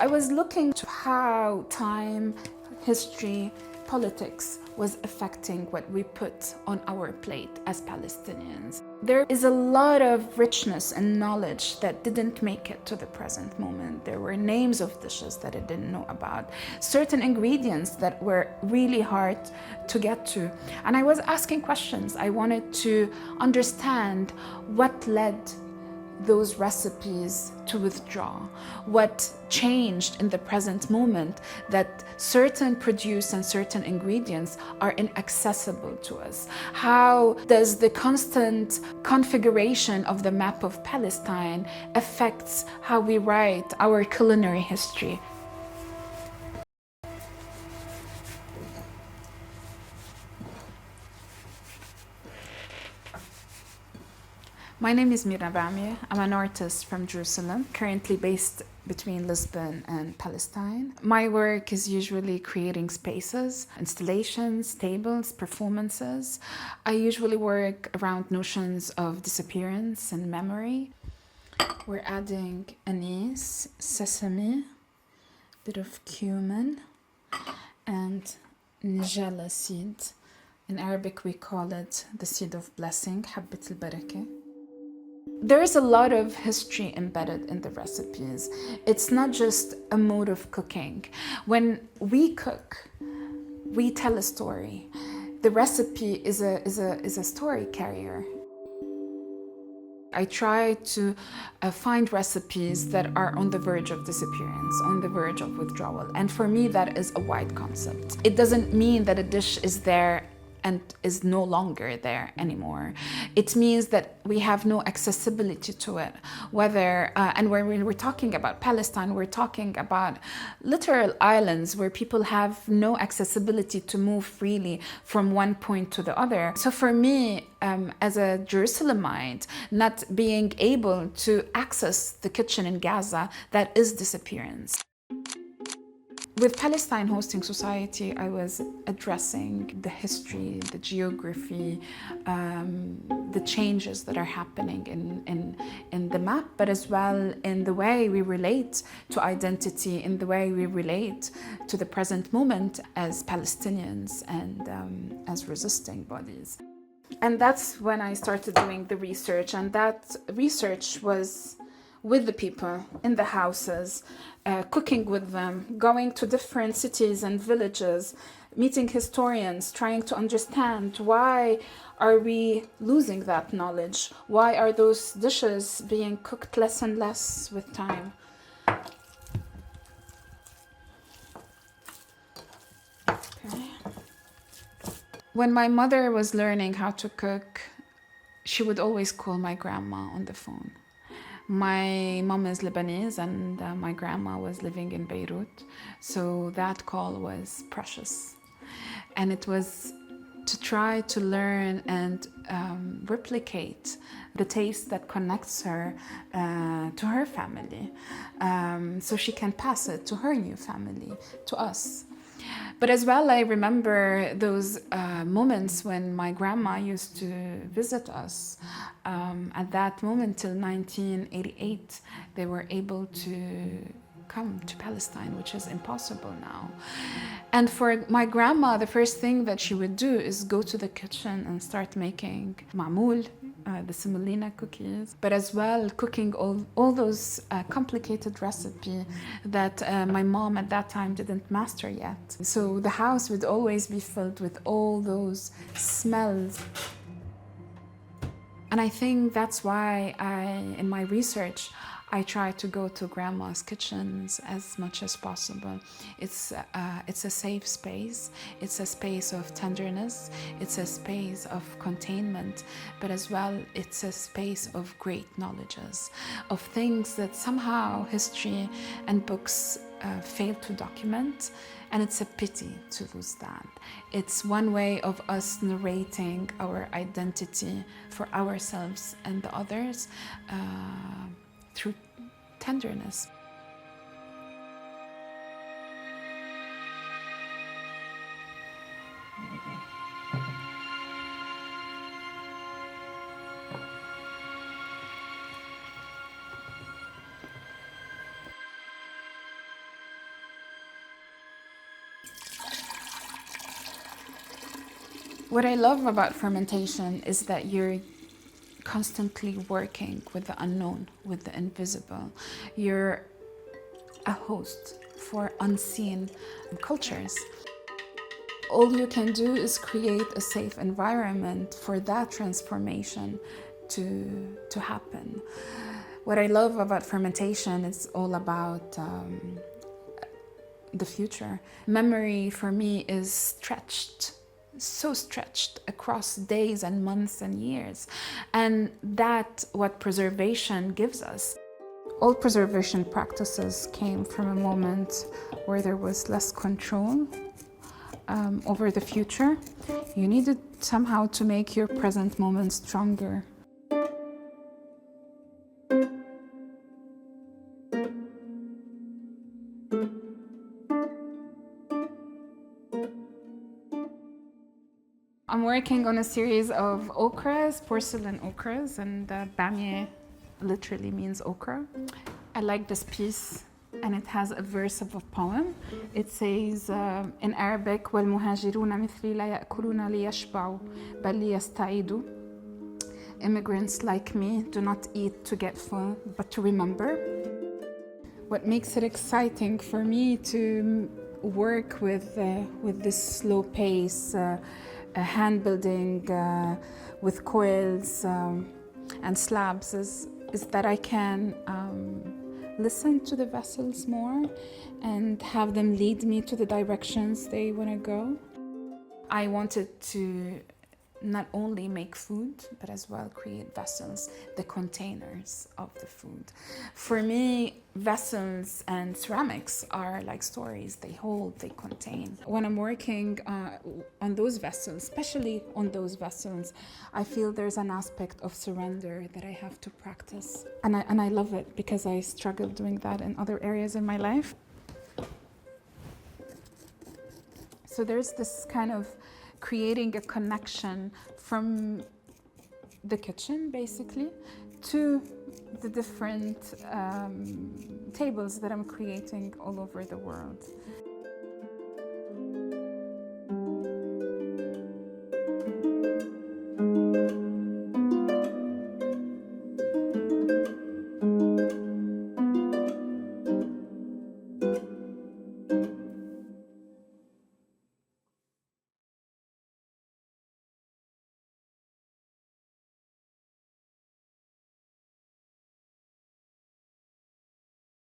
I was looking to how time, history, politics was affecting what we put on our plate as Palestinians. There is a lot of richness and knowledge that didn't make it to the present moment. There were names of dishes that I didn't know about, certain ingredients that were really hard to get to. And I was asking questions. I wanted to understand what led those recipes to withdraw, what changed in the present moment that certain produce and certain ingredients are inaccessible to us. How does the constant configuration of the map of Palestine affects how we write our culinary history? My name is Mirna Bamieh. I'm an artist from Jerusalem, currently based between Lisbon and Palestine. My work is usually creating spaces, installations, tables, performances. I usually work around notions of disappearance and memory. We're adding anise, sesame, bit of cumin, and nigella seed. In Arabic, we call it the seed of blessing, habbat al-barakah. There is a lot of history embedded in the recipes. It's not just a mode of cooking. When we cook, we tell a story. The recipe is a story carrier. I try to find recipes that are on the verge of disappearance, on the verge of withdrawal. And for me, that is a wide concept. It doesn't mean that a dish is there and is no longer there anymore. It means that we have no accessibility to it. And when we're talking about Palestine, we're talking about literal islands where people have no accessibility to move freely from one point to the other. So for me, as a Jerusalemite, not being able to access the kitchen in Gaza, that is disappearance. With Palestine Hosting Society, I was addressing the history, the geography, the changes that are happening in the map, but as well in the way we relate to identity, in the way we relate to the present moment as Palestinians and as resisting bodies. And that's when I started doing the research, and that research was with the people in the houses, cooking with them, going to different cities and villages, meeting historians, trying to understand why are we losing that knowledge? Why are those dishes being cooked less and less with time? Okay. When my mother was learning how to cook, she would always call my grandma on the phone. My mom is Lebanese and my grandma was living in Beirut, so that call was precious. And it was to try to learn and replicate the taste that connects her to her family, so she can pass it to her new family, to us. But as well, I remember those moments when my grandma used to visit us. At that moment, till 1988, they were able to come to Palestine, which is impossible now. And for my grandma, the first thing that she would do is go to the kitchen and start making ma'moul, the semolina cookies, but as well cooking all those complicated recipes that my mom at that time didn't master yet. So the house would always be filled with all those smells. And I think that's why in my research, I try to go to grandma's kitchens as much as possible. It's a safe space. It's a space of tenderness. It's a space of containment, but as well, it's a space of great knowledges, of things that somehow history and books fail to document. And it's a pity to lose that. It's one way of us narrating our identity for ourselves and the others through tenderness. What I love about fermentation is that you're constantly working with the unknown, with the invisible. You're a host for unseen cultures. All you can do is create a safe environment for that transformation to happen. What I love about fermentation is all about the future. Memory for me is stretched, so stretched across days and months and years. And that's what preservation gives us. All preservation practices came from a moment where there was less control over the future. You needed somehow to make your present moment stronger. I'm working on a series of okras, porcelain okras, and bamieh literally means okra. I like this piece, and it has a verse of a poem. It says in Arabic, وَالْمُهَاجِرُونَ مِثْلِي لَا يَأْكُلُونَ لِيَشْبَعُوا بَلْ لِيَسْتَعِيدُوا. Immigrants like me do not eat to get full, but to remember. What makes it exciting for me to work with this slow pace, hand building with coils and slabs is that I can listen to the vessels more and have them lead me to the directions they want to go. I wanted to not only make food, but as well create vessels, the containers of the food. For me, vessels and ceramics are like stories. They hold, they contain. When I'm working on those vessels, especially on those vessels, I feel there's an aspect of surrender that I have to practice. And I love it because I struggle doing that in other areas in my life. So there's this kind of creating a connection from the kitchen, basically, to the different tables that I'm creating all over the world.